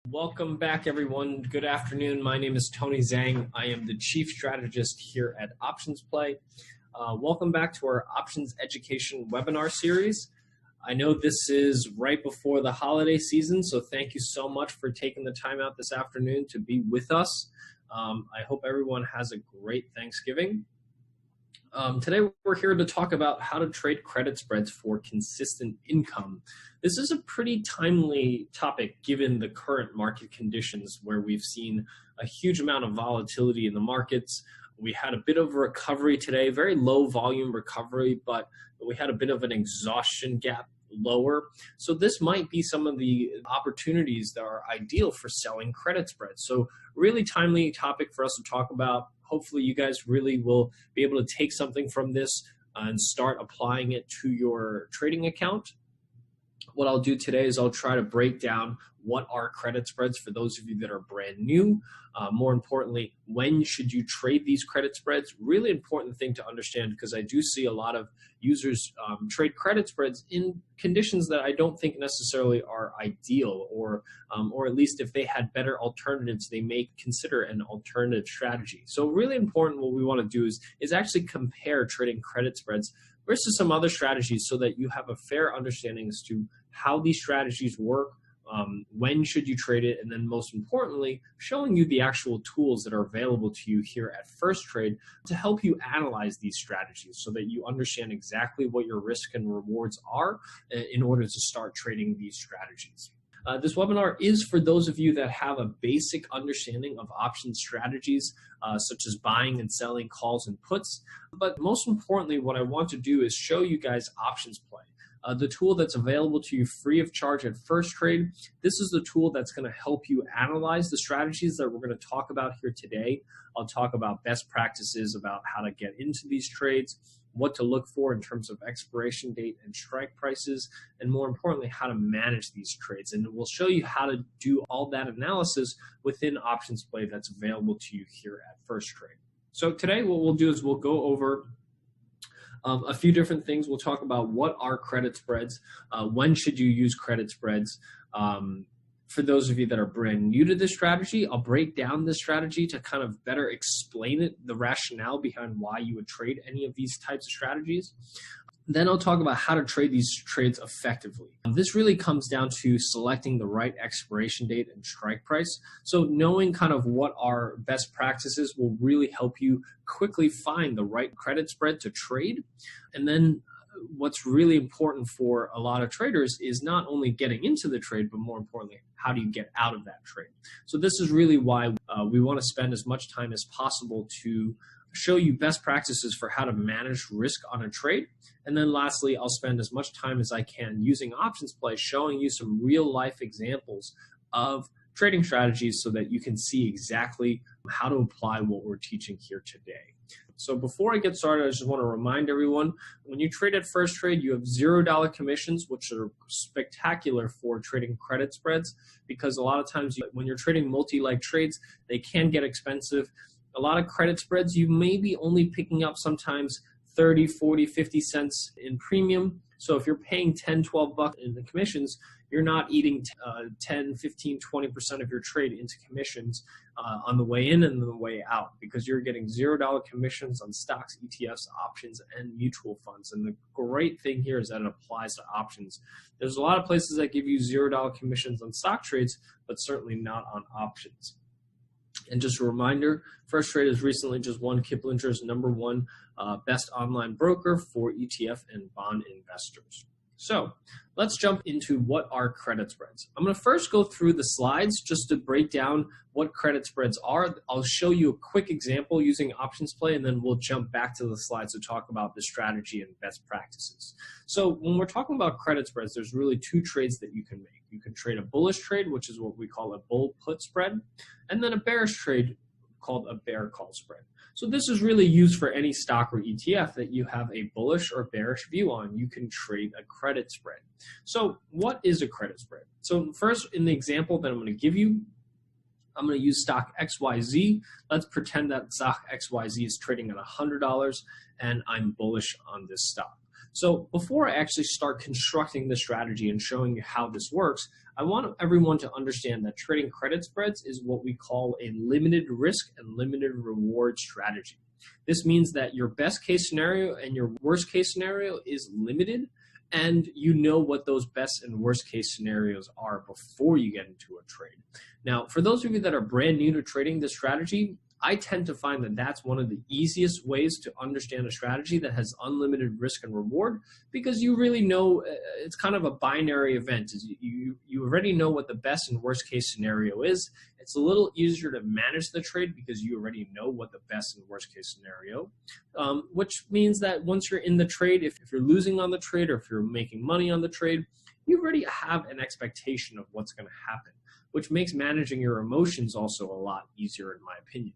Welcome back, everyone. Good afternoon. My name is Tony Zhang. I am the Chief Strategist here at Options Play. Welcome back to our Options Education webinar series. I know this is right before the holiday season, so thank you so much for taking the time out this afternoon to be with us. I hope everyone has a great Thanksgiving. Today we're here to talk about how to trade credit spreads for consistent income. This is a pretty timely topic given the current market conditions where we've seen a huge amount of volatility in the markets. We had a bit of a recovery today, very low volume recovery, but we had a bit of an exhaustion gap lower. So this might be some of the opportunities that are ideal for selling credit spreads. So really timely topic for us to talk about. Hopefully you guys really will be able to take something from this and start applying it to your trading account. What I'll do today is I'll try to break down what are credit spreads for those of you that are brand new. More importantly, when should you trade these credit spreads? Really important thing to understand because I do see a lot of users trade credit spreads in conditions that I don't think necessarily are ideal, or at least if they had better alternatives, they may consider an alternative strategy. So really important, what we want to do is actually compare trading credit spreads versus some other strategies so that you have a fair understanding as to how these strategies work, when should you trade it, and then most importantly, showing you the actual tools that are available to you here at Firstrade to help you analyze these strategies so that you understand exactly what your risk and rewards are in order to start trading these strategies. This webinar is for those of you that have a basic understanding of option strategies, such as buying and selling calls and puts. But most importantly, what I want to do is show you guys Options Play. The tool that's available to you free of charge at Firstrade. This is the tool that's going to help you analyze the strategies that we're going to talk about here today. I'll talk about best practices about how to get into these trades, what to look for in terms of expiration date and strike prices, and more importantly, how to manage these trades. And we'll show you how to do all that analysis within Options Play that's available to you here at Firstrade. So today what we'll do is we'll go over a few different things. We'll talk about what are credit spreads, when should you use credit spreads. For those of you that are brand new to this strategy, I'll break down this strategy to kind of better explain it, the rationale behind why you would trade any of these types of strategies. Then I'll talk about how to trade these trades effectively. This really comes down to selecting the right expiration date and strike price. So knowing kind of what are best practices will really help you quickly find the right credit spread to trade. And then what's really important for a lot of traders is not only getting into the trade, but more importantly, how do you get out of that trade? So this is really why we want to spend as much time as possible to show you best practices for how to manage risk on a trade. And then lastly, I'll spend as much time as I can using Options Play, showing you some real life examples of trading strategies so that you can see exactly how to apply what we're teaching here today. So before I get started, I just want to remind everyone, when you trade at Firstrade, you have $0 commissions, which are spectacular for trading credit spreads, because a lot of times when you're trading multi-leg trades, they can get expensive. A lot of credit spreads, you may be only picking up sometimes 30, 40, 50 cents in premium. So if you're paying 10, 12 bucks in the commissions, you're not eating 10, 15, 20% of your trade into commissions on the way in and the way out, because you're getting $0 commissions on stocks, ETFs, options, and mutual funds. And the great thing here is that it applies to options. There's a lot of places that give you $0 commissions on stock trades, but certainly not on options. And just a reminder, Firstrade has recently just won Kiplinger's #1 best online broker for ETF and bond investors. So let's jump into what are credit spreads. I'm going to first go through the slides just to break down what credit spreads are. I'll show you a quick example using Options Play, and then we'll jump back to the slides to talk about the strategy and best practices. So when we're talking about credit spreads, there's really two trades that you can make. You can trade a bullish trade, which is what we call a bull put spread, and then a bearish trade called a bear call spread. So this is really used for any stock or ETF that you have a bullish or bearish view on. You can trade a credit spread. So what is a credit spread? So first, in the example that I'm going to give you, I'm going to use Stock XYZ. Let's pretend that Stock XYZ is trading at $100 and I'm bullish on this stock. So before I actually start constructing the strategy and showing you how this works, I want everyone to understand that trading credit spreads is what we call a limited risk and limited reward strategy. This means that your best case scenario and your worst case scenario is limited, and you know what those best and worst case scenarios are before you get into a trade. Now, for those of you that are brand new to trading this strategy, I tend to find that that's one of the easiest ways to understand a strategy that has unlimited risk and reward, because you really know it's kind of a binary event. You already know what the best and worst case scenario is. It's a little easier to manage the trade because you already know what the best and worst case scenario, which means that once you're in the trade, if you're losing on the trade or if you're making money on the trade, you already have an expectation of what's going to happen, which makes managing your emotions also a lot easier, in my opinion.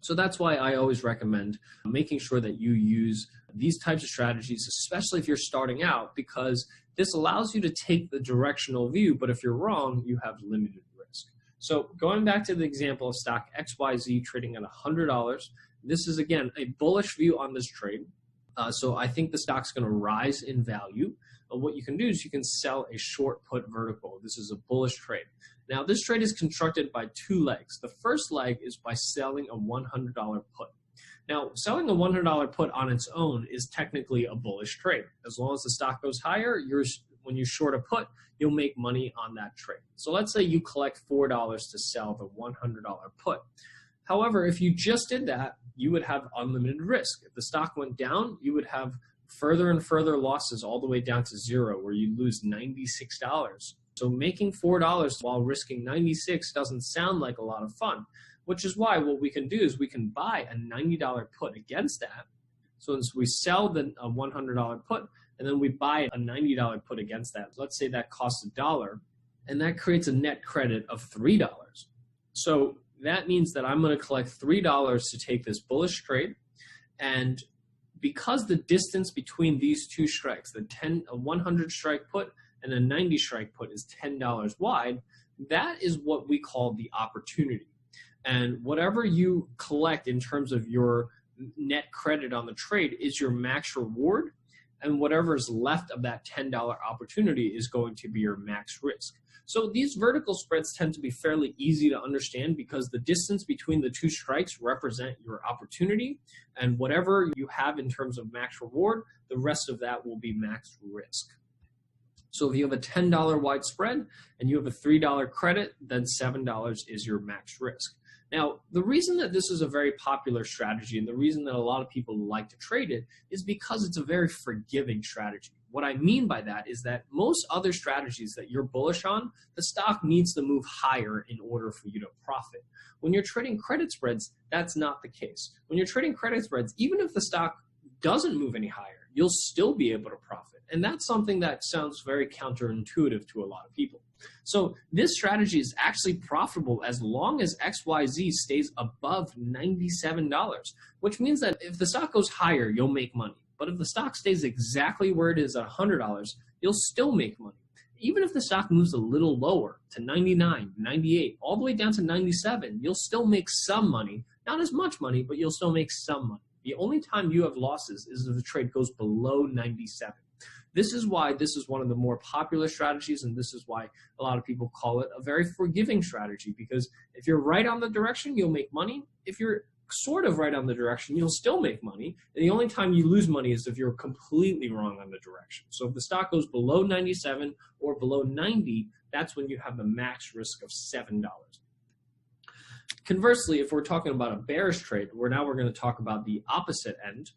So that's why I always recommend making sure that you use these types of strategies, especially if you're starting out, because this allows you to take the directional view, but if you're wrong, you have limited risk. So going back to the example of stock XYZ trading at $100, this is, again, a bullish view on this trade. So I think the stock's going to rise in value. What you can do is you can sell a short put vertical. This is a bullish trade. Now, this trade is constructed by two legs. The first leg is by selling a $100 put. Now, selling a $100 put on its own is technically a bullish trade. As long as the stock goes higher, when you short a put, you'll make money on that trade. So let's say you collect $4 to sell the $100 put. However, if you just did that, you would have unlimited risk. If the stock went down, you would have further and further losses all the way down to zero, where you lose $96. So making $4 while risking $96 doesn't sound like a lot of fun, which is why what we can do is we can buy a $90 put against that. So we sell the $100 put, and then we buy a $90 put against that. Let's say that costs $1, and that creates a net credit of $3. So that means that I'm going to collect $3 to take this bullish trade, and because the distance between these two strikes, a 100 strike put and a 90 strike put, is $10 wide, that is what we call the opportunity. And whatever you collect in terms of your net credit on the trade is your max reward, and whatever is left of that $10 opportunity is going to be your max risk. So these vertical spreads tend to be fairly easy to understand because the distance between the two strikes represent your opportunity, and whatever you have in terms of max reward, the rest of that will be max risk. So if you have a $10 wide spread and you have a $3 credit, then $7 is your max risk. Now, the reason that this is a very popular strategy and the reason that a lot of people like to trade it is because it's a very forgiving strategy. What I mean by that is that most other strategies that you're bullish on, the stock needs to move higher in order for you to profit. When you're trading credit spreads, that's not the case. When you're trading credit spreads, even if the stock doesn't move any higher, you'll still be able to profit. And that's something that sounds very counterintuitive to a lot of people. So this strategy is actually profitable as long as XYZ stays above $97, which means that if the stock goes higher, you'll make money. But if the stock stays exactly where it is at $100, you'll still make money. Even if the stock moves a little lower to 99, 98, all the way down to 97, you'll still make some money. Not as much money, but you'll still make some money. The only time you have losses is if the trade goes below 97. This is why this is one of the more popular strategies, and this is why a lot of people call it a very forgiving strategy, because if you're right on the direction, you'll make money. If you're sort of right on the direction, you'll still make money. And the only time you lose money is if you're completely wrong on the direction. So if the stock goes below 97 or below 90, that's when you have the max risk of $7. Conversely, if we're talking about a bearish trade, we're going to talk about the opposite end.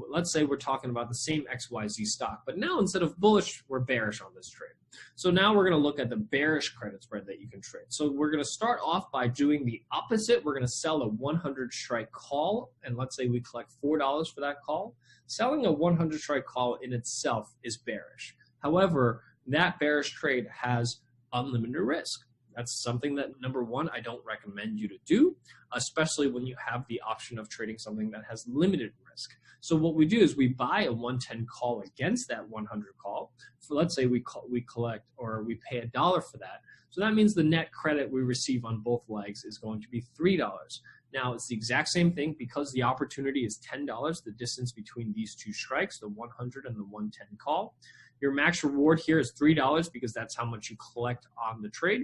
Let's say we're talking about the same XYZ stock, but now instead of bullish, we're bearish on this trade. So now we're going to look at the bearish credit spread that you can trade. So we're going to start off by doing the opposite. We're going to sell a 100 strike call, and let's say we collect $4 for that call. Selling a 100 strike call in itself is bearish. However, that bearish trade has unlimited risk. That's something that, number one, I don't recommend you to do, especially when you have the option of trading something that has limited risk. So what we do is we buy a 110 call against that 100 call. So let's say we collect or we pay $1 for that. So that means the net credit we receive on both legs is going to be $3. Now, it's the exact same thing because the opportunity is $10, the distance between these two strikes, the 100 and the 110 call. Your max reward here is $3 because that's how much you collect on the trade.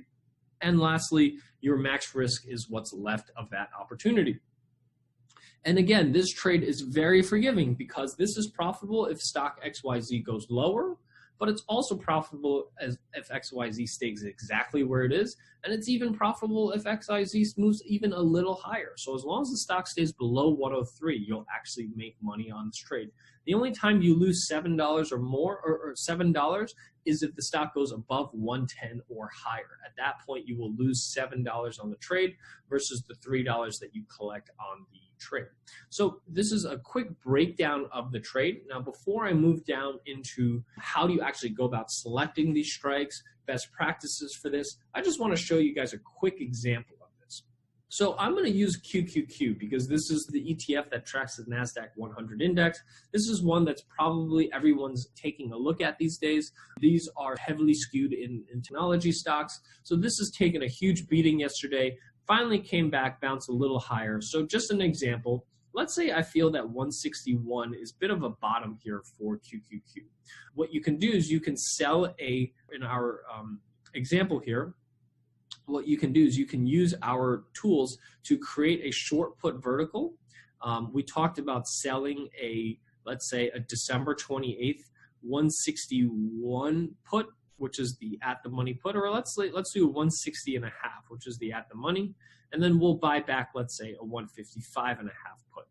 And lastly, your max risk is what's left of that opportunity. And again, this trade is very forgiving because this is profitable if stock XYZ goes lower, but it's also profitable as if XYZ stays exactly where it is, and it's even profitable if XYZ moves even a little higher. So as long as the stock stays below 103, you'll actually make money on this trade. The only time you lose $7 or more, or $7, is if the stock goes above 110 or higher. At that point, you will lose $7 on the trade versus the $3 that you collect on the trade. So this is a quick breakdown of the trade. Now, before I move down into how do you actually go about selecting these strikes, best practices for this, I just want to show you guys a quick example of this. So I'm going to use QQQ because this is the ETF that tracks the NASDAQ 100 index. This is one that's probably everyone's taking a look at these days. These are heavily skewed in technology stocks. So this has taken a huge beating yesterday, finally came back, bounced a little higher. So just an example, let's say I feel that 161 is a bit of a bottom here for QQQ. What you can do is you can sell in our example here, what you can do is you can use our tools to create a short put vertical. We talked about selling let's say a December 28th, 161 put, which is the at the money put, or let's do a 160 and a half, which is the at the money, and then we'll buy back, let's say, a 155 and a half put.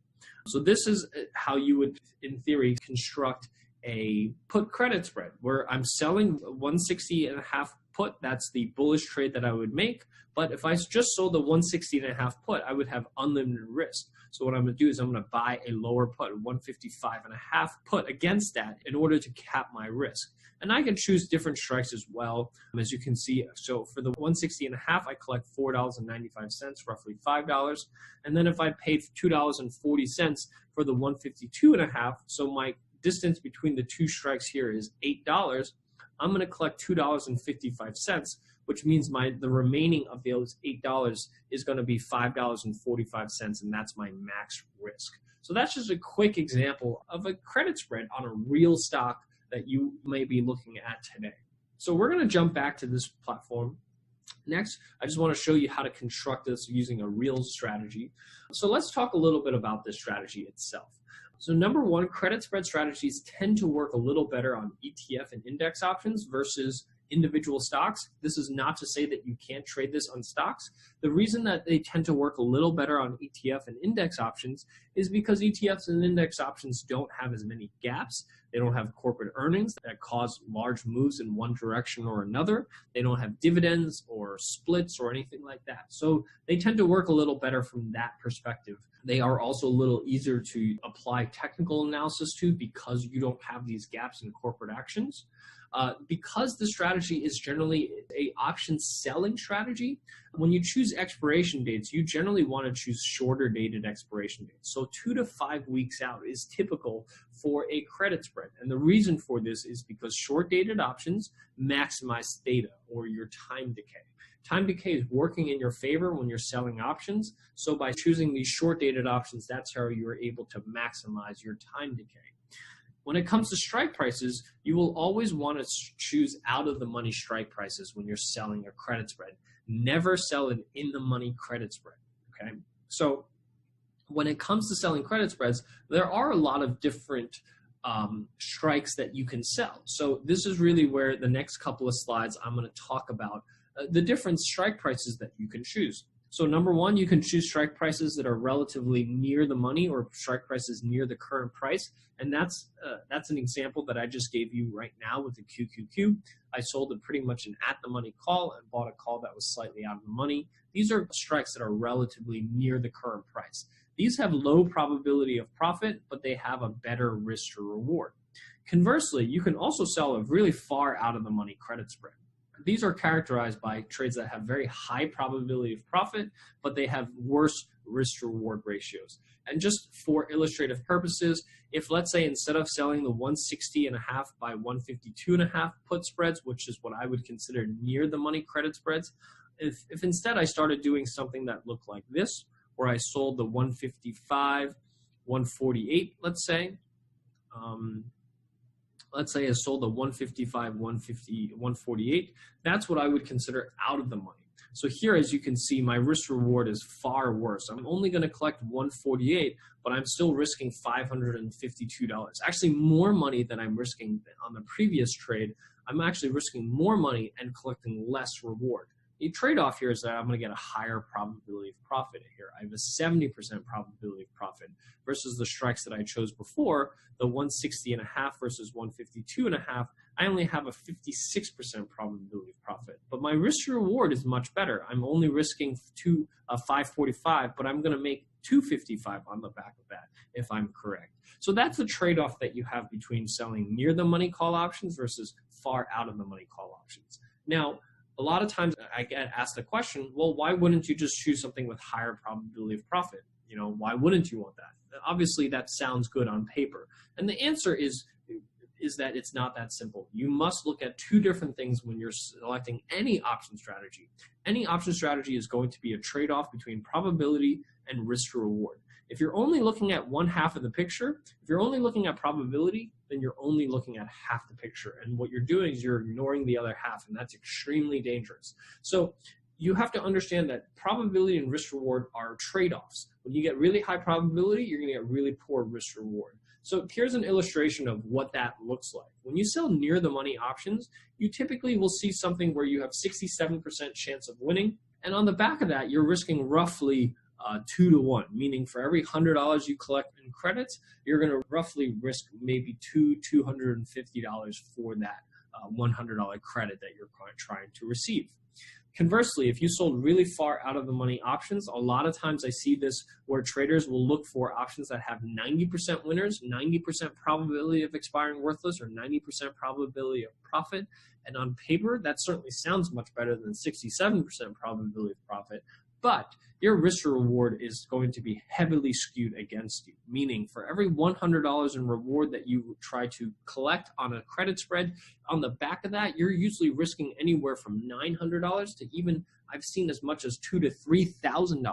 So this is how you would, in theory, construct a put credit spread, where I'm selling 160 and a half put. That's the bullish trade that I would make. But if I just sold the 160 and a half put, I would have unlimited risk. So what I'm going to do is I'm going to buy a lower put, a 155 and a half put against that in order to cap my risk. And I can choose different strikes as well, as you can see. So for the 160 and a half, I collect $4.95, roughly $5. And then if I paid $2.40 for the 152 and a half, so my distance between the two strikes here is $8, I'm going to collect $2.55, which means the remaining of those $8 is going to be $5.45, and that's my max risk. So that's just a quick example of a credit spread on a real stock that you may be looking at today. So we're going to jump back to this platform. Next, I just want to show you how to construct this using a real strategy. So let's talk a little bit about this strategy itself. So number one, credit spread strategies tend to work a little better on ETF and index options versus individual stocks. This is not to say that you can't trade this on stocks. The reason that they tend to work a little better on ETF and index options is because ETFs and index options don't have as many gaps. They don't have corporate earnings that cause large moves in one direction or another. They don't have dividends or splits or anything like that. So they tend to work a little better from that perspective. They are also a little easier to apply technical analysis to because you don't have these gaps in corporate actions. Because the strategy is generally an option selling strategy, when you choose expiration dates, you generally want to choose shorter dated expiration dates. So 2 to 5 weeks out is typical for a credit spread. And the reason for this is because short dated options maximize theta, or your time decay. Time decay is working in your favor when you're selling options. So by choosing these short dated options, that's how you're able to maximize your time decay. When it comes to strike prices, you will always want to choose out of the money strike prices when you're selling a credit spread. Never sell an in the money credit spread, okay? So when it comes to selling credit spreads, there are a lot of different strikes that you can sell. So this is really where the next couple of slides I'm going to talk about the different strike prices that you can choose. So number one, you can choose strike prices that are relatively near the money, or strike prices near the current price. And that's an example that I just gave you right now with the QQQ. I sold it pretty much an at the money call and bought a call that was slightly out of the money. These are strikes that are relatively near the current price. These have low probability of profit, but they have a better risk to reward. Conversely, you can also sell a really far out of the money credit spread. These are characterized by trades that have very high probability of profit, but they have worse risk-to-reward ratios. And just for illustrative purposes, if let's say instead of selling the 160 and a half by 152 and a half put spreads, which is what I would consider near the money credit spreads, if instead I started doing something that looked like this, where I sold the 155, 148, let's say. Let's say I sold the 155, 150, 148. That's what I would consider out of the money. So here, as you can see, my risk reward is far worse. I'm only going to collect 148, but I'm still risking $552. Actually, more money than I'm risking on the previous trade. I'm actually risking more money and collecting less reward. The trade-off here is that I'm going to get a higher probability of profit here. I have a 70% probability of profit versus the strikes that I chose before, the 160.5 versus 152.5. I only have a 56% probability of profit, but my risk reward is much better. I'm only risking 545, but I'm going to make 255 on the back of that if I'm correct. So that's the trade-off that you have between selling near the money call options versus far out of the money call options. Now, a lot of times I get asked the question, well, why wouldn't you just choose something with higher probability of profit? You know, why wouldn't you want that? Obviously, that sounds good on paper. And the answer is that it's not that simple. You must look at two different things when you're selecting any option strategy. Any option strategy is going to be a trade-off between probability and risk to reward. If you're only looking at one half of the picture, if you're only looking at probability, then you're only looking at half the picture. And what you're doing is you're ignoring the other half, and that's extremely dangerous. So you have to understand that probability and risk reward are trade-offs. When you get really high probability, you're going to get really poor risk reward. So here's an illustration of what that looks like. When you sell near the money options, you typically will see something where you have 67% chance of winning. And on the back of that, you're risking roughly 2 to 1, meaning for every $100 you collect in credits, you're going to roughly risk maybe $250 for that $100 credit that you're trying to receive. Conversely, if you sold really far out of the money options, a lot of times I see this where traders will look for options that have 90% winners, 90% probability of expiring worthless, or 90% probability of profit. And on paper, that certainly sounds much better than 67% probability of profit. But your risk to reward is going to be heavily skewed against you, meaning for every $100 in reward that you try to collect on a credit spread, on the back of that, you're usually risking anywhere from $900 to even, I've seen as much as $2,000 to $3,000.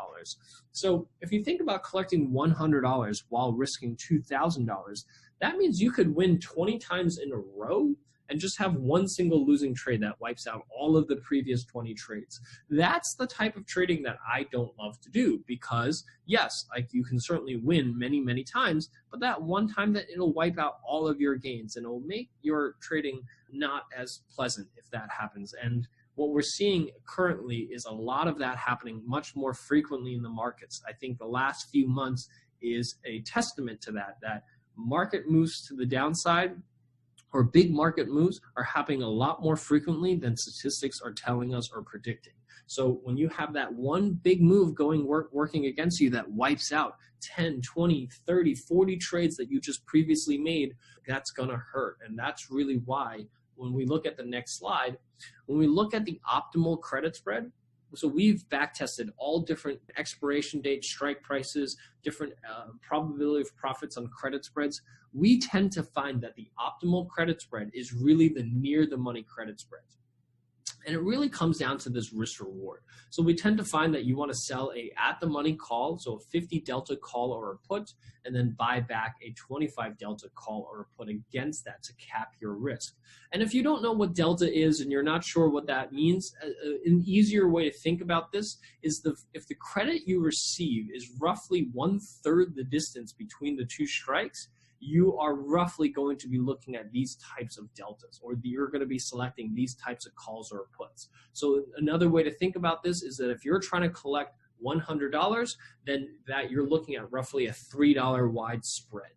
So if you think about collecting $100 while risking $2,000, that means you could win 20 times in a row and just have one single losing trade that wipes out all of the previous 20 trades. That's the type of trading that I don't love to do because, yes, like you can certainly win many, many times, but that one time that it'll wipe out all of your gains and it'll make your trading not as pleasant if that happens. And what we're seeing currently is a lot of that happening much more frequently in the markets. I think the last few months is a testament to that market moves to the downside or big market moves are happening a lot more frequently than statistics are telling us or predicting. So when you have that one big move working against you that wipes out 10, 20, 30, 40 trades that you just previously made, that's going to hurt. And that's really why when we look at the next slide, when we look at the optimal credit spread, so we've back-tested all different expiration dates, strike prices, different probability of profits on credit spreads. We tend to find that the optimal credit spread is really the near the money credit spread. And it really comes down to this risk reward. So we tend to find that you want to sell a at the money call, so a 50 delta call or a put, and then buy back a 25 delta call or a put against that to cap your risk. And if you don't know what delta is and you're not sure what that means, an easier way to think about this is if the credit you receive is roughly 1/3 the distance between the two strikes, you are roughly going to be looking at these types of deltas, or you're going to be selecting these types of calls or puts. So another way to think about this is that if you're trying to collect $100, then that you're looking at roughly a $3 wide spread.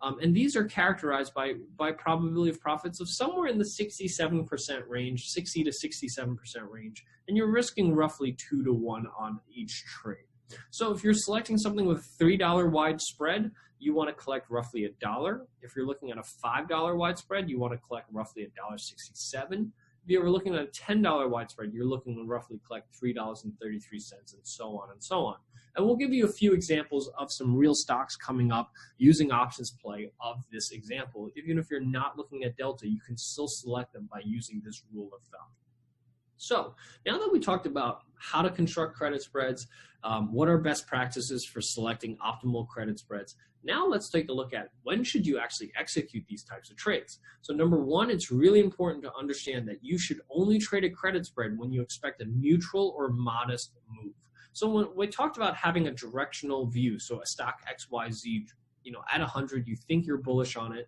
And these are characterized by probability of profits of somewhere in the 67% range, 60 to 67% range, and you're risking roughly 2 to 1 on each trade. So if you're selecting something with a $3 wide spread, you want to collect roughly $1. If you're looking at a $5 wide spread, you want to collect roughly $1.67. If you're looking at a $10 wide spread, you're looking to roughly collect $3.33 and so on and so on. And we'll give you a few examples of some real stocks coming up using options play of this example. Even if you're not looking at delta, you can still select them by using this rule of thumb. So now that we talked about how to construct credit spreads, what are best practices for selecting optimal credit spreads, now let's take a look at when should you actually execute these types of trades. So number one, it's really important to understand that you should only trade a credit spread when you expect a neutral or modest move. So when we talked about having a directional view, so a stock XYZ, at 100, you think you're bullish on it,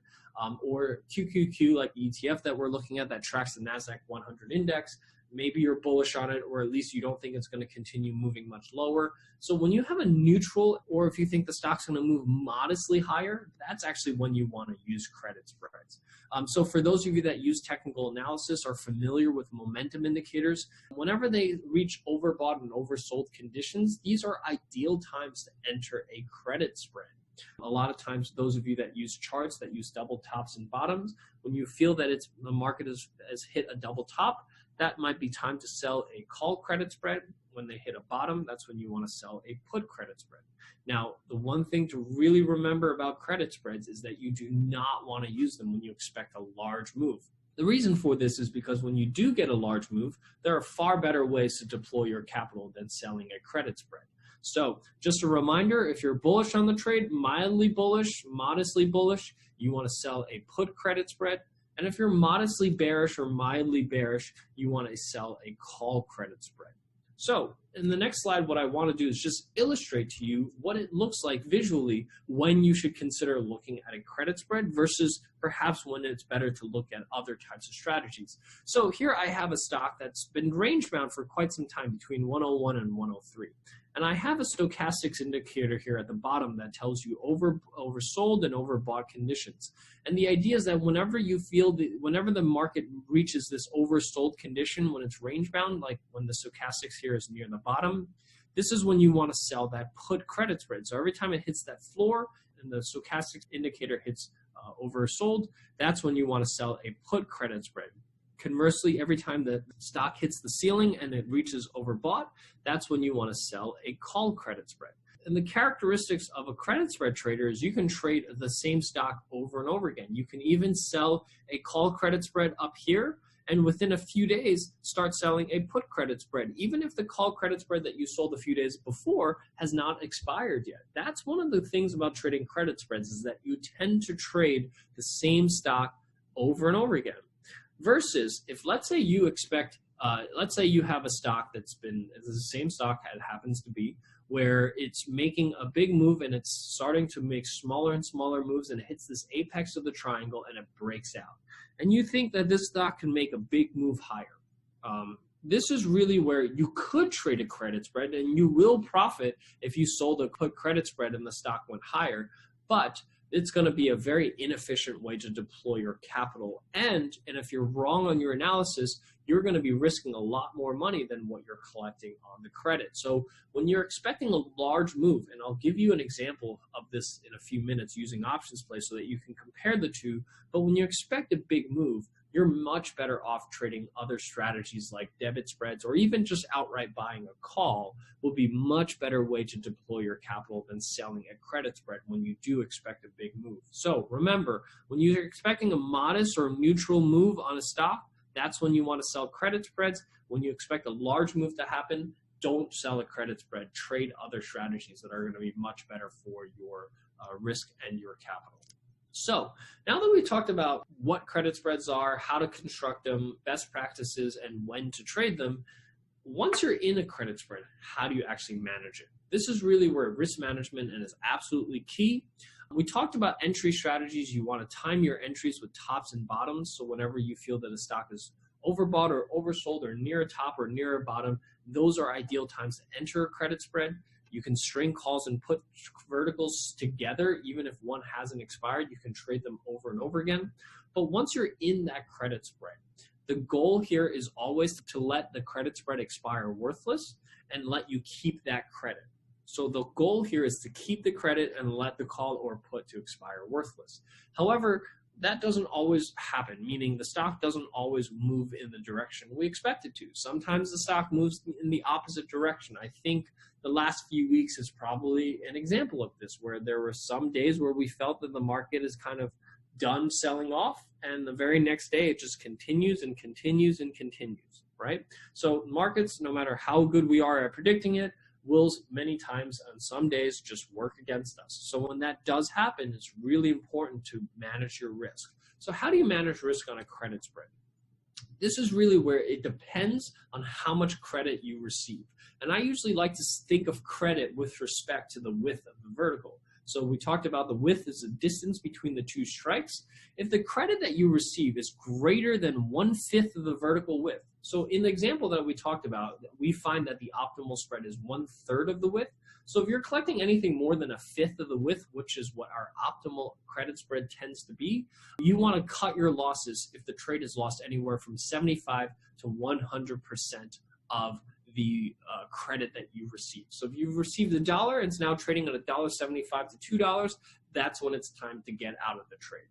or QQQ, like the ETF that we're looking at that tracks the NASDAQ 100 index, maybe you're bullish on it, or at least you don't think it's going to continue moving much lower. So when you have a neutral, or if you think the stock's going to move modestly higher, that's actually when you want to use credit spreads. So for those of you that use technical analysis, are familiar with momentum indicators, whenever they reach overbought and oversold conditions, these are ideal times to enter a credit spread. A lot of times, those of you that use charts, that use double tops and bottoms, when you feel that the market has hit a double top, that might be time to sell a call credit spread. When they hit a bottom, that's when you want to sell a put credit spread. Now, the one thing to really remember about credit spreads is that you do not want to use them when you expect a large move. The reason for this is because when you do get a large move, there are far better ways to deploy your capital than selling a credit spread. So just a reminder, if you're bullish on the trade, mildly bullish, modestly bullish, you want to sell a put credit spread. And if you're modestly bearish or mildly bearish, you want to sell a call credit spread. So in the next slide, what I want to do is just illustrate to you what it looks like visually when you should consider looking at a credit spread versus perhaps when it's better to look at other types of strategies. So here I have a stock that's been range bound for quite some time between 101 and 103. And I have a stochastics indicator here at the bottom that tells you oversold and overbought conditions. And the idea is that whenever the market reaches this oversold condition, when it's range bound, like when the stochastics here is near the bottom, this is when you want to sell that put credit spread. So every time it hits that floor and the stochastics indicator hits oversold, that's when you want to sell a put credit spread. Conversely, every time the stock hits the ceiling and it reaches overbought, that's when you want to sell a call credit spread. And the characteristics of a credit spread trader is you can trade the same stock over and over again. You can even sell a call credit spread up here, and within a few days, start selling a put credit spread, even if the call credit spread that you sold a few days before has not expired yet. That's one of the things about trading credit spreads, is that you tend to trade the same stock over and over again. Versus if, let's say you have a stock that's been the same stock it happens to be, where it's making a big move and it's starting to make smaller and smaller moves, and it hits this apex of the triangle and it breaks out. And you think that this stock can make a big move higher. This is really where you could trade a credit spread, and you will profit if you sold a put credit spread and the stock went higher. But it's going to be a very inefficient way to deploy your capital. And if you're wrong on your analysis, you're going to be risking a lot more money than what you're collecting on the credit. So when you're expecting a large move, and I'll give you an example of this in a few minutes using options play so that you can compare the two, but when you expect a big move, you're much better off trading other strategies like debit spreads, or even just outright buying a call will be much better way to deploy your capital than selling a credit spread when you do expect a big move. So remember, when you're expecting a modest or neutral move on a stock, that's when you want to sell credit spreads. When you expect a large move to happen, don't sell a credit spread. Trade other strategies that are going to be much better for your risk and your capital. So now that we talked about what credit spreads are, how to construct them, best practices, and when to trade them, once you're in a credit spread, how do you actually manage it? This is really where risk management is absolutely key. We talked about entry strategies. You want to time your entries with tops and bottoms. So whenever you feel that a stock is overbought or oversold or near a top or near a bottom, those are ideal times to enter a credit spread. You can string calls and put verticals together. Even if one hasn't expired, you can trade them over and over again. But once you're in that credit spread, the goal here is always to let the credit spread expire worthless and let you keep that credit. So the goal here is to keep the credit and let the call or put to expire worthless. However, that doesn't always happen, meaning the stock doesn't always move in the direction we expect it to. Sometimes the stock moves in the opposite direction. I think the last few weeks is probably an example of this, where there were some days where we felt that the market is kind of done selling off, and the very next day it just continues and continues and continues, right? So markets, no matter how good we are at predicting it, will many times on some days just work against us. So when that does happen, it's really important to manage your risk. So how do you manage risk on a credit spread? This is really where it depends on how much credit you receive. And I usually like to think of credit with respect to the width of the vertical. So we talked about the width is the distance between the two strikes. If the credit that you receive is greater than 1/5 of the vertical width, so in the example that we talked about, we find that the optimal spread is 1/3 of the width. So if you're collecting anything more than 1/5 of the width, which is what our optimal credit spread tends to be, you want to cut your losses if the trade is lost anywhere from 75 to 100% of the credit that you receive. So if you've received $1 and it's now trading at $1.75 to $2, that's when it's time to get out of the trade.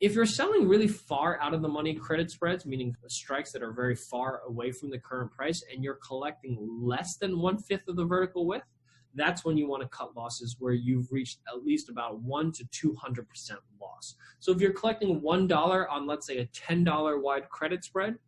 If you're selling really far out of the money credit spreads, meaning strikes that are very far away from the current price, and you're collecting less than 1/5 of the vertical width, that's when you want to cut losses where you've reached at least about 1 to 200% loss. So if you're collecting $1 on, let's say, a $10 wide credit spread,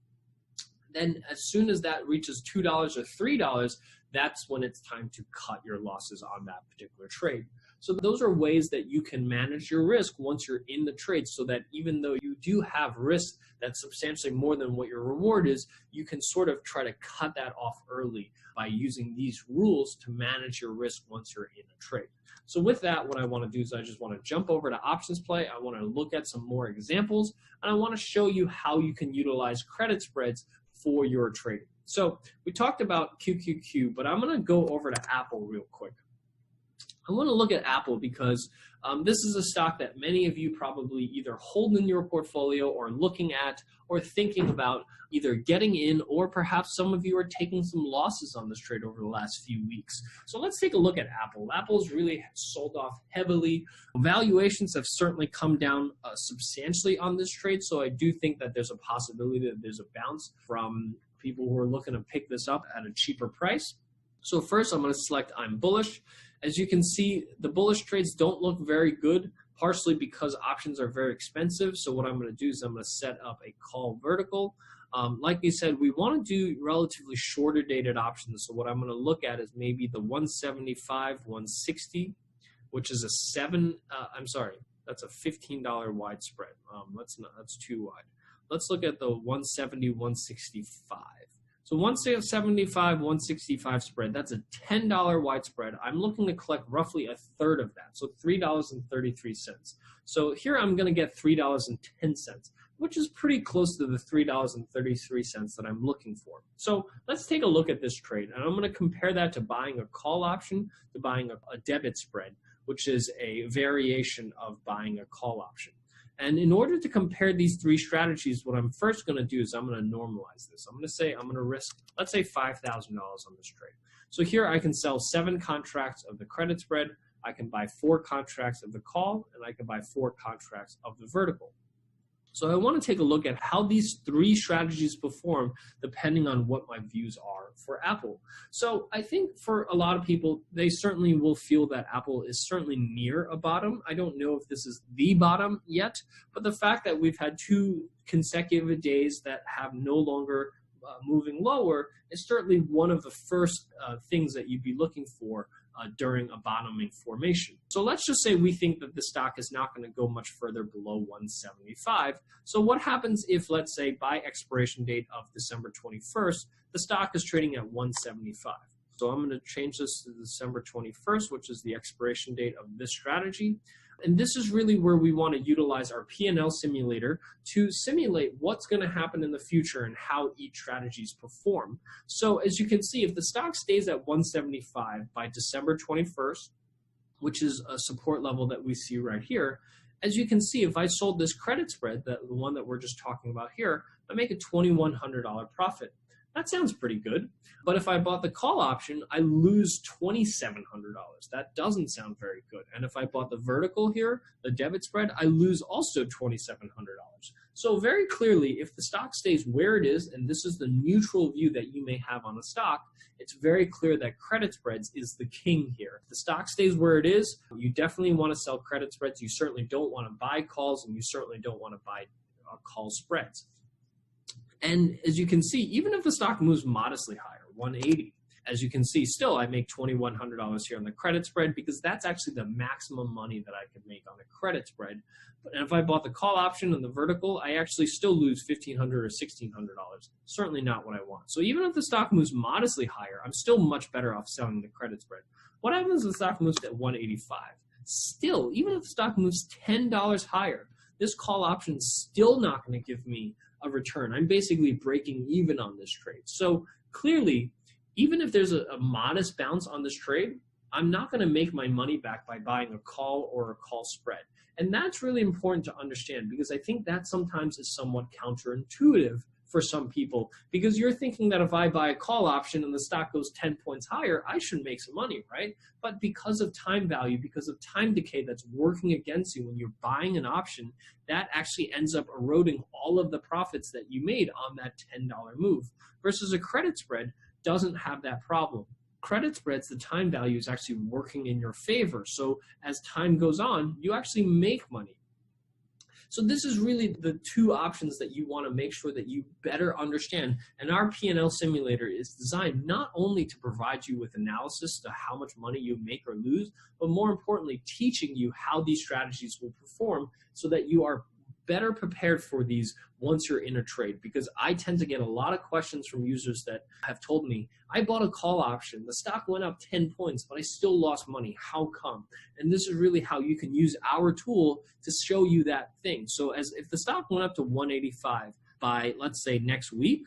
then as soon as that reaches $2 or $3, that's when it's time to cut your losses on that particular trade. So those are ways that you can manage your risk once you're in the trade, so that even though you do have risk that's substantially more than what your reward is, you can sort of try to cut that off early by using these rules to manage your risk once you're in a trade. So with that, what I want to do is I just want to jump over to options play. I want to look at some more examples, and I want to show you how you can utilize credit spreads for your trading. So we talked about QQQ, but I'm going to go over to Apple real quick. I want to look at Apple because this is a stock that many of you probably either hold in your portfolio or looking at or thinking about either getting in, or perhaps some of you are taking some losses on this trade over the last few weeks. So let's take a look at Apple. Apple's really sold off heavily. Valuations have certainly come down substantially on this trade, so I do think that there's a possibility that there's a bounce from people who are looking to pick this up at a cheaper price. So first, I'm going to select I'm bullish. As you can see, the bullish trades don't look very good, partially because options are very expensive. So what I'm going to do is I'm going to set up a call vertical. Like we said, we want to do relatively shorter dated options. So what I'm going to look at is maybe the 175, 160, which is that's a $15 wide spread. That's too wide. Let's look at the 170, 165. So 175, 165 spread, that's a $10 wide spread. I'm looking to collect roughly 1/3 of that, so $3.33. So here I'm going to get $3.10, which is pretty close to the $3.33 that I'm looking for. So let's take a look at this trade, and I'm going to compare that to buying a call option, to buying a debit spread, which is a variation of buying a call option. And in order to compare these three strategies, what I'm first going to do is I'm going to normalize this. I'm going to say I'm going to risk, let's say, $5,000 on this trade. So here I can sell 7 contracts of the credit spread, I can buy 4 contracts of the call, and I can buy 4 contracts of the vertical. So I want to take a look at how these 3 strategies perform depending on what my views are for Apple. So I think for a lot of people, they certainly will feel that Apple is certainly near a bottom. I don't know if this is the bottom yet, but the fact that we've had 2 consecutive days that have no longer moving lower is certainly one of the first things that you'd be looking for during a bottoming formation. So let's just say we think that the stock is not going to go much further below 175. So what happens if, let's say, by expiration date of December 21st, the stock is trading at 175? So I'm going to change this to December 21st, which is the expiration date of this strategy. And this is really where we want to utilize our P&L simulator to simulate what's going to happen in the future and how each strategies perform. So as you can see, if the stock stays at 175 by December 21st, which is a support level that we see right here, as you can see, if I sold this credit spread, the one that we're just talking about here, I make a $2,100 profit. That sounds pretty good. But if I bought the call option, I lose $2,700. That doesn't sound very good. And if I bought the vertical here, the debit spread, I lose also $2,700. So very clearly, if the stock stays where it is, and this is the neutral view that you may have on the stock, it's very clear that credit spreads is the king here. If the stock stays where it is, you definitely want to sell credit spreads. You certainly don't want to buy calls, and you certainly don't want to buy call spreads. And as you can see, even if the stock moves modestly higher, 180, as you can see, still I make $2,100 here on the credit spread because that's actually the maximum money that I could make on a credit spread. But if I bought the call option on the vertical, I actually still lose $1,500 or $1,600. Certainly not what I want. So even if the stock moves modestly higher, I'm still much better off selling the credit spread. What happens if the stock moves to 185? Still, even if the stock moves $10 higher, this call option is still not going to give me a return. I'm basically breaking even on this trade. So clearly, even if there's a modest bounce on this trade, I'm not going to make my money back by buying a call or a call spread. And that's really important to understand because I think that sometimes is somewhat counterintuitive for some people because you're thinking that if I buy a call option and the stock goes 10 points higher, I should make some money, right? But because of time value, because of time decay that's working against you when you're buying an option, that actually ends up eroding all of the profits that you made on that $10 move versus a credit spread doesn't have that problem. Credit spreads, the time value is actually working in your favor. So as time goes on, you actually make money. So this is really the two options that you want to make sure that you better understand. And our P&L simulator is designed not only to provide you with analysis to how much money you make or lose, but more importantly, teaching you how these strategies will perform so that you are better prepared for these once you're in a trade, because I tend to get a lot of questions from users that have told me, I bought a call option, the stock went up 10 points, but I still lost money. How come? And this is really how you can use our tool to show you that thing. So as if the stock went up to 185 by, let's say, next week,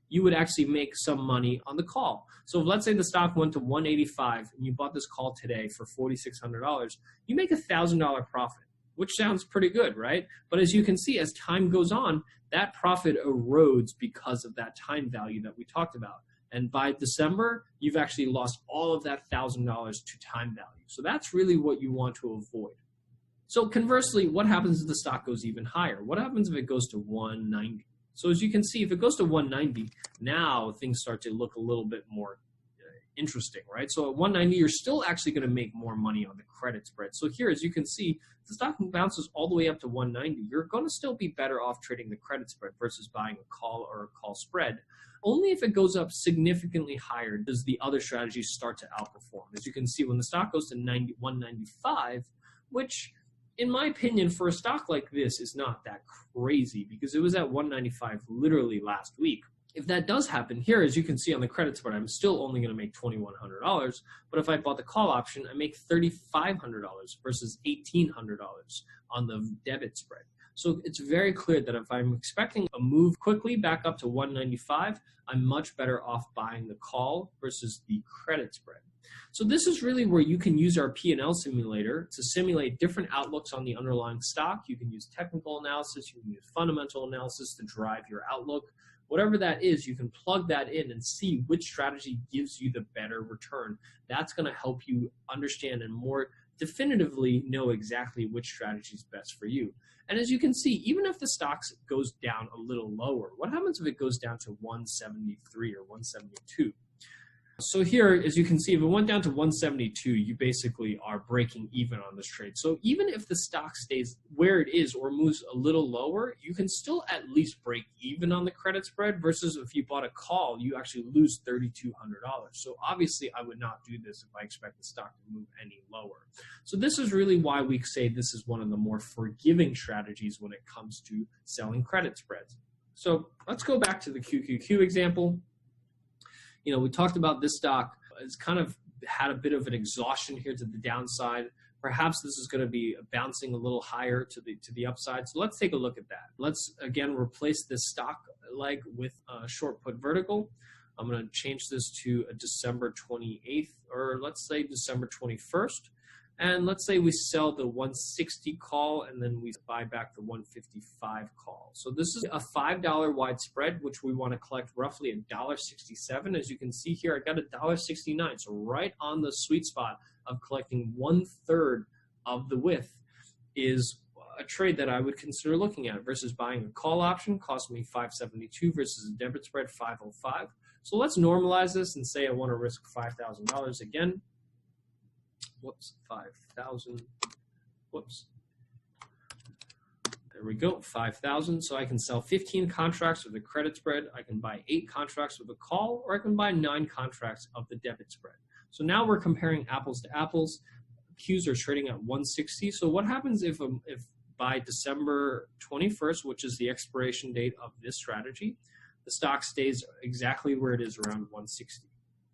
you would actually make some money on the call. So if, let's say the stock went to 185 and you bought this call today for $4,600, you make $1,000 profit, which sounds pretty good, right? But as you can see, as time goes on, that profit erodes because of that time value that we talked about. And by December, you've actually lost all of that $1,000 to time value. So that's really what you want to avoid. So conversely, what happens if the stock goes even higher? What happens if it goes to 190? So as you can see, if it goes to 190, now things start to look a little bit more interesting, right? So at 190, you're still actually going to make more money on the credit spread. So here, as you can see, if the stock bounces all the way up to 190, you're going to still be better off trading the credit spread versus buying a call or a call spread. Only if it goes up significantly higher does the other strategies start to outperform. As you can see, when the stock goes to 195, which in my opinion, for a stock like this is not that crazy because it was at 195 literally last week. If that does happen here, as you can see on the credit spread, I'm still only going to make $2,100. But if I bought the call option, I make $3,500 versus $1,800 on the debit spread. So it's very clear that if I'm expecting a move quickly back up to 195, I'm much better off buying the call versus the credit spread. So this is really where you can use our P&L simulator to simulate different outlooks on the underlying stock. You can use technical analysis, you can use fundamental analysis to drive your outlook. Whatever that is, you can plug that in and see which strategy gives you the better return. That's going to help you understand and more definitively know exactly which strategy is best for you. And as you can see, even if the stock goes down a little lower, what happens if it goes down to 173 or 172? So here, as you can see, if it went down to 172, you basically are breaking even on this trade. So even if the stock stays where it is or moves a little lower, you can still at least break even on the credit spread versus if you bought a call, you actually lose $3,200. So obviously, I would not do this if I expect the stock to move any lower. So this is really why we say this is one of the more forgiving strategies when it comes to selling credit spreads. So let's go back to the QQQ example. You know, we talked about this stock. It's kind of had a bit of an exhaustion here to the downside. Perhaps this is going to be bouncing a little higher to the upside. So let's take a look at that. Let's, again, replace this stock leg with a short put vertical. I'm going to change this to a December 28th, or let's say December 21st. And let's say we sell the 160 call and then we buy back the 155 call. So this is a $5 wide spread, which we want to collect roughly $1.67. As you can see here, I got $1.69. So right on the sweet spot of collecting 1/3 of the width is a trade that I would consider looking at versus buying a call option. Cost me $5.72 versus a debit spread $5.05. So let's normalize this and say I want to risk $5,000 again. Whoops, 5,000, whoops. There we go, 5,000. So I can sell 15 contracts with a credit spread. I can buy 8 contracts with a call, or I can buy 9 contracts of the debit spread. So now we're comparing apples to apples. Qs are trading at 160. So what happens if by December 21st, which is the expiration date of this strategy, the stock stays exactly where it is, around 160?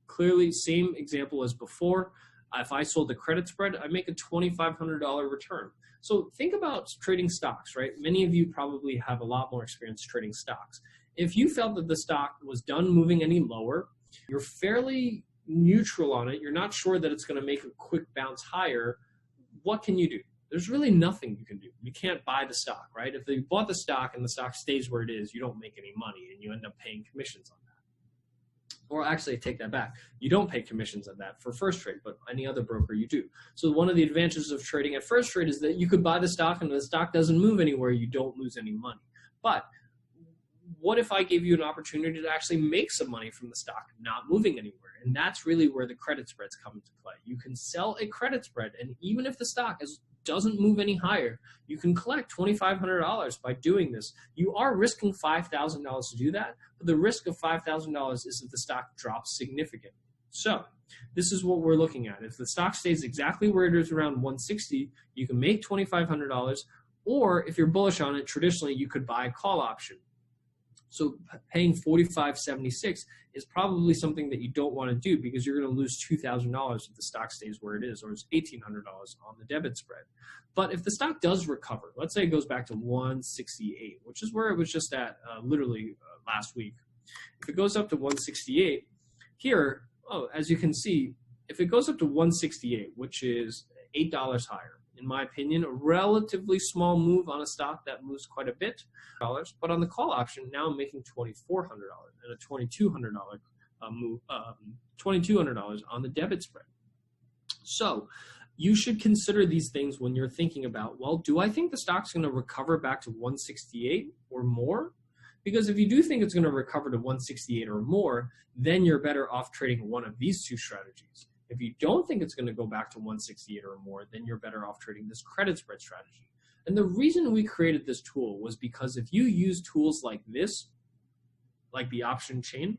Clearly, same example as before. If I sold the credit spread, I make a $2,500 return. So think about trading stocks, right? Many of you probably have a lot more experience trading stocks. If you felt that the stock was done moving any lower, you're fairly neutral on it, you're not sure that it's going to make a quick bounce higher, what can you do? There's really nothing you can do. You can't buy the stock, right? If you bought the stock and the stock stays where it is, you don't make any money and you end up paying commissions on that. Or actually, take that back. You don't pay commissions on that for Firstrade, but any other broker you do. So one of the advantages of trading at Firstrade is that you could buy the stock and the stock doesn't move anywhere, you don't lose any money. But what if I gave you an opportunity to actually make some money from the stock not moving anywhere? And that's really where the credit spreads come into play. You can sell a credit spread, and even if the stock doesn't move any higher, you can collect $2,500 by doing this. You are risking $5,000 to do that, but the risk of $5,000 is that the stock drops significantly. So this is what we're looking at. If the stock stays exactly where it is, around 160, you can make $2,500, or if you're bullish on it, traditionally you could buy a call option. So paying $45.76 is probably something that you don't want to do, because you're going to lose $2,000 if the stock stays where it is, or it's $1,800 on the debit spread. But if the stock does recover, let's say it goes back to 168, which is where it was just at literally last week. If it goes up to 168 here, as you can see, if it goes up to 168, which is $8 higher, in my opinion, a relatively small move on a stock that moves quite a bit, but on the call option, now I'm making $2,400 and a $2,200 move, $2,200 on the debit spread. So you should consider these things when you're thinking about, well, do I think the stock's going to recover back to 168 or more? Because if you do think it's going to recover to 168 or more, then you're better off trading one of these two strategies. If you don't think it's going to go back to 168 or more, then you're better off trading this credit spread strategy. And the reason we created this tool was because if you use tools like this, like the option chain,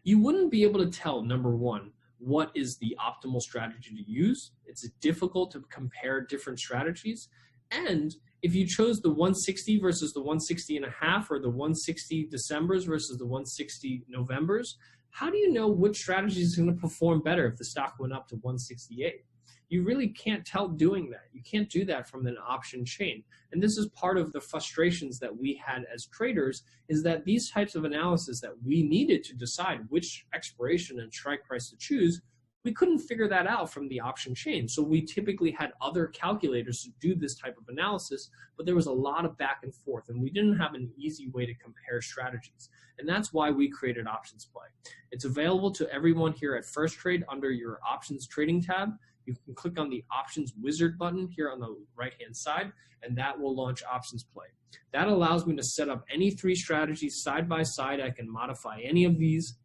you wouldn't be able to tell, number one, what is the optimal strategy to use. It's difficult to compare different strategies. And if you chose the 160 versus the 160 and a half, or the 160 Decembers versus the 160 Novembers, how do you know which strategy is going to perform better if the stock went up to 168? You really can't tell doing that. You can't do that from an option chain. And this is part of the frustrations that we had as traders, is that these types of analysis that we needed to decide which expiration and strike price to choose, we couldn't figure that out from the option chain. So we typically had other calculators to do this type of analysis, but there was a lot of back and forth, and we didn't have an easy way to compare strategies. And that's why we created Options Play. It's available to everyone here at Firstrade under your Options Trading tab. You can click on the Options Wizard button here on the right-hand side, and that will launch Options Play. That allows me to set up any 3 strategies side by side. I can modify any of these,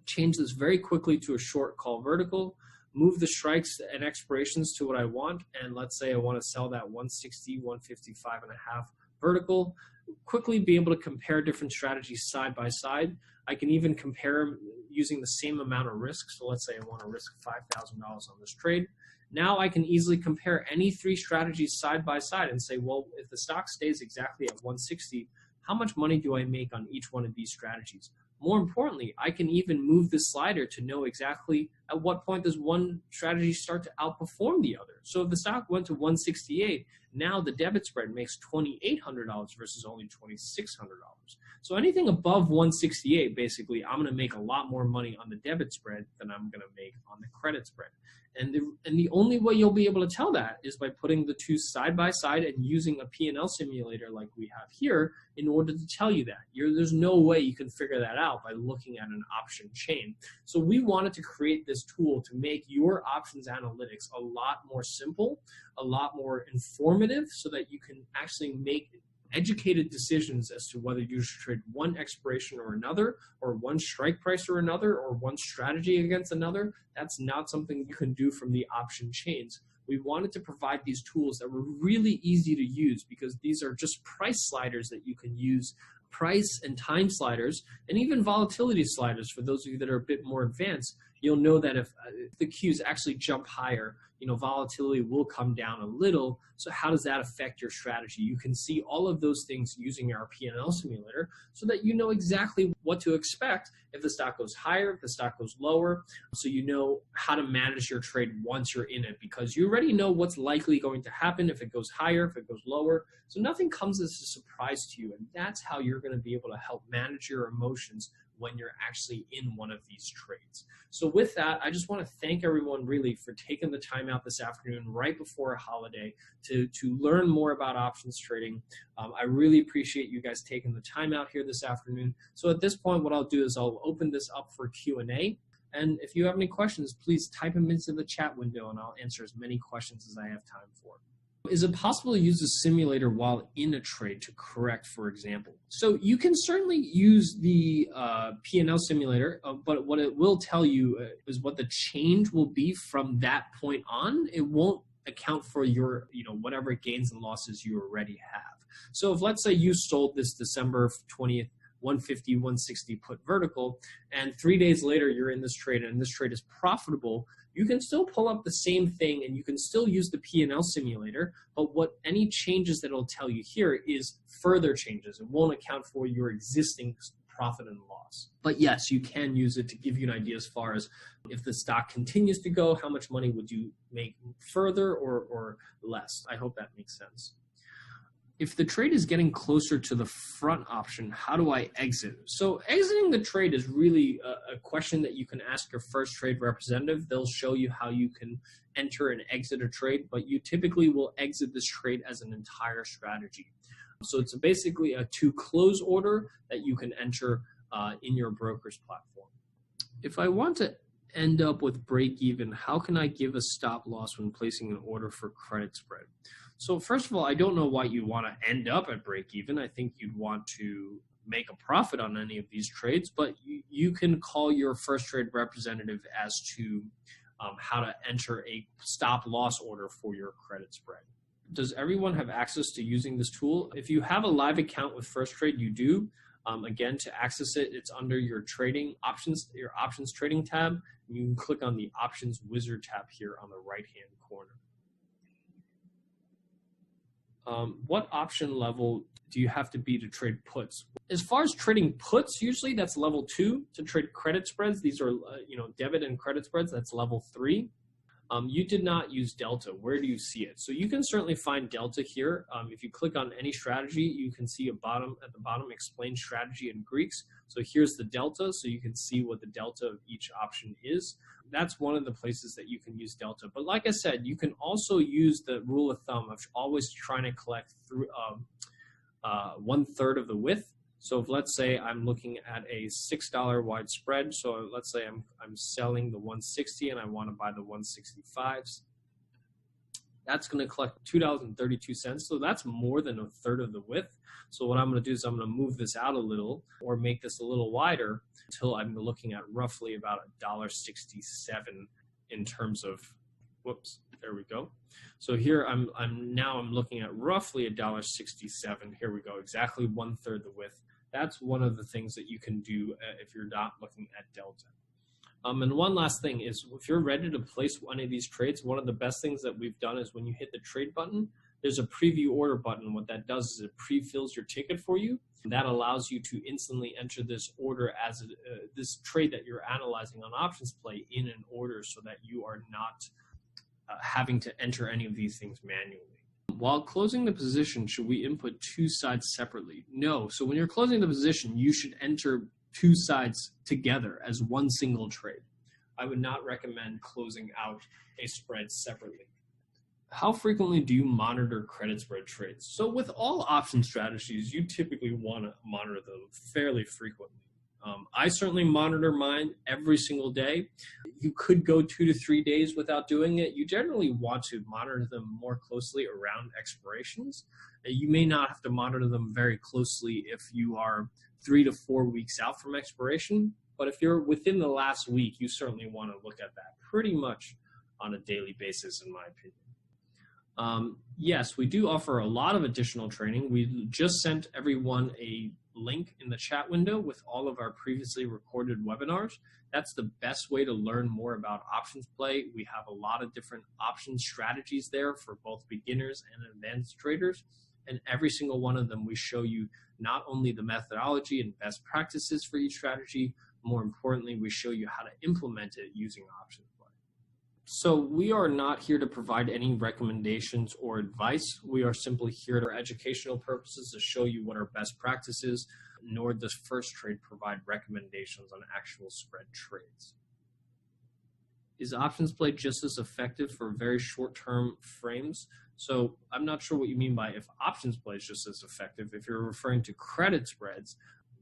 change this very quickly to a short call vertical, move the strikes and expirations to what I want, and let's say I want to sell that 160, 155 and a half vertical, quickly be able to compare different strategies side by side. I can even compare using the same amount of risk. So let's say I want to risk $5,000 on this trade. Now I can easily compare any 3 strategies side by side and say, well, if the stock stays exactly at 160, how much money do I make on each one of these strategies? More importantly, I can even move this slider to know exactly at what point does one strategy start to outperform the other. So if the stock went to 168, now the debit spread makes $2,800 versus only $2,600. So anything above 168, basically, I'm going to make a lot more money on the debit spread than I'm going to make on the credit spread. And the only way you'll be able to tell that is by putting the two side by side and using a P&L simulator like we have here in order to tell you that. There's no way you can figure that out by looking at an option chain. So we wanted to create this tool to make your options analytics a lot more simple, a lot more informative, so that you can actually make educated decisions as to whether you should trade one expiration or another, or one strike price or another, or one strategy against another. That's not something you can do from the option chains, we wanted to provide these tools that were really easy to use, because these are just price sliders that you can use, price and time sliders, and even volatility sliders. For those of you that are a bit more advanced, you'll know that if the Qs actually jump higher, volatility will come down a little. So how does that affect your strategy? You can see all of those things using our P&L simulator so that you know exactly what to expect if the stock goes higher, if the stock goes lower, so you know how to manage your trade once you're in it, because you already know what's likely going to happen if it goes higher, if it goes lower. So nothing comes as a surprise to you, and that's how you're going to be able to help manage your emotions when you're actually in one of these trades. So with that, I just want to thank everyone really for taking the time out this afternoon right before a holiday to learn more about options trading. I really appreciate you guys taking the time out here this afternoon. So at this point, what I'll do is I'll open this up for Q&A. And if you have any questions, please type them into the chat window and I'll answer as many questions as I have time for. Is it possible to use a simulator while in a trade to correct, for example? So you can certainly use the P&L simulator, but what it will tell you is what the change will be from that point on. It won't account for your, whatever gains and losses you already have. So if, let's say, you sold this December 20th, 150, 160 put vertical, and 3 days later you're in this trade and this trade is profitable, you can still pull up the same thing and you can still use the P&L simulator, but what any changes that it'll tell you here is further changes. It won't account for your existing profit and loss. But yes, you can use it to give you an idea as far as if the stock continues to go, how much money would you make further or less. I hope that makes sense. If the trade is getting closer to the front option, how do I exit? So exiting the trade is really a question that you can ask your Firstrade representative. They'll show you how you can enter and exit a trade, but you typically will exit this trade as an entire strategy. So it's basically a to close order that you can enter in your broker's platform. If I want to end up with break even, how can I give a stop loss when placing an order for credit spread? So first of all, I don't know why you want to end up at break even. I think you'd want to make a profit on any of these trades, but you can call your Firstrade representative as to how to enter a stop loss order for your credit spread. Does everyone have access to using this tool? If you have a live account with Firstrade, you do. Again, to access it, it's under your trading options, your options trading tab. You can click on the options wizard tab here on the right-hand corner. What option level do you have to be to trade puts? As far as trading puts, usually that's level 2. To trade credit spreads, these are debit and credit spreads. That's level 3. You did not use delta. Where do you see it? So you can certainly find delta here. If you click on any strategy, you can see at the bottom explain strategy in Greeks. So here's the delta, so you can see what the delta of each option is. That's one of the places that you can use delta. But like I said, you can also use the rule of thumb of always trying to collect through 1/3 of the width. So if, let's say, I'm looking at a $6 wide spread, so let's say I'm selling the 160 and I want to buy the 165s, that's going to collect $2.32. So that's more than 1/3 of the width. So what I'm going to do is I'm going to move this out a little or make this a little wider until I'm looking at roughly about $1.67 in terms of, whoops, there we go. So here I'm looking at roughly $1.67. Here we go, exactly 1/3 the width. That's one of the things that you can do if you're not looking at delta. And one last thing is, if you're ready to place one of these trades, one of the best things that we've done is when you hit the trade button, there's a preview order button. What that does is it pre-fills your ticket for you. That allows you to instantly enter this order as this trade that you're analyzing on options play in an order, so that you are not having to enter any of these things manually. While closing the position, should we input two sides separately? No. So when you're closing the position, you should enter two sides together as one single trade. I would not recommend closing out a spread separately. How frequently do you monitor credit spread trades? So with all option strategies, you typically want to monitor them fairly frequently. I certainly monitor mine every single day. You could go 2 to 3 days without doing it. You generally want to monitor them more closely around expirations. You may not have to monitor them very closely if you are 3 to 4 weeks out from expiration, but if you're within the last week, you certainly want to look at that pretty much on a daily basis, in my opinion. Yes, we do offer a lot of additional training. We just sent everyone a link in the chat window with all of our previously recorded webinars. That's the best way to learn more about options play. We have a lot of different option strategies there for both beginners and advanced traders. And every single one of them, we show you not only the methodology and best practices for each strategy, more importantly, we show you how to implement it using options play. So we are not here to provide any recommendations or advice. We are simply here for educational purposes to show you what our best practices, nor does Firstrade provide recommendations on actual spread trades. Is options play just as effective for very short-term frames? So I'm not sure what you mean by if options play is just as effective. If you're referring to credit spreads,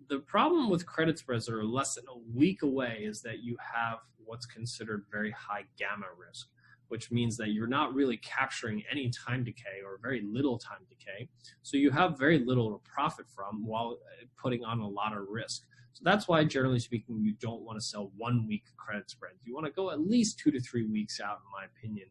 the problem with credit spreads that are less than a week away is that you have what's considered very high gamma risk, which means that you're not really capturing any time decay or very little time decay. So you have very little to profit from while putting on a lot of risk. So that's why, generally speaking, you don't want to sell 1 week credit spreads. You want to go at least 2 to 3 weeks out, in my opinion,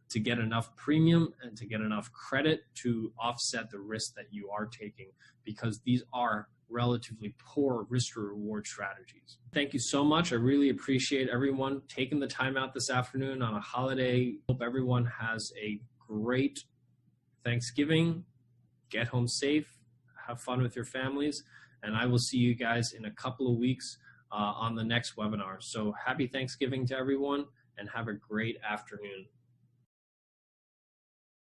to get enough premium and to get enough credit to offset the risk that you are taking, because these are relatively poor risk to reward strategies. Thank you so much. I really appreciate everyone taking the time out this afternoon on a holiday. Hope everyone has a great Thanksgiving. Get home safe. Have fun with your families. And I will see you guys in a couple of weeks on the next webinar. So happy Thanksgiving to everyone and have a great afternoon.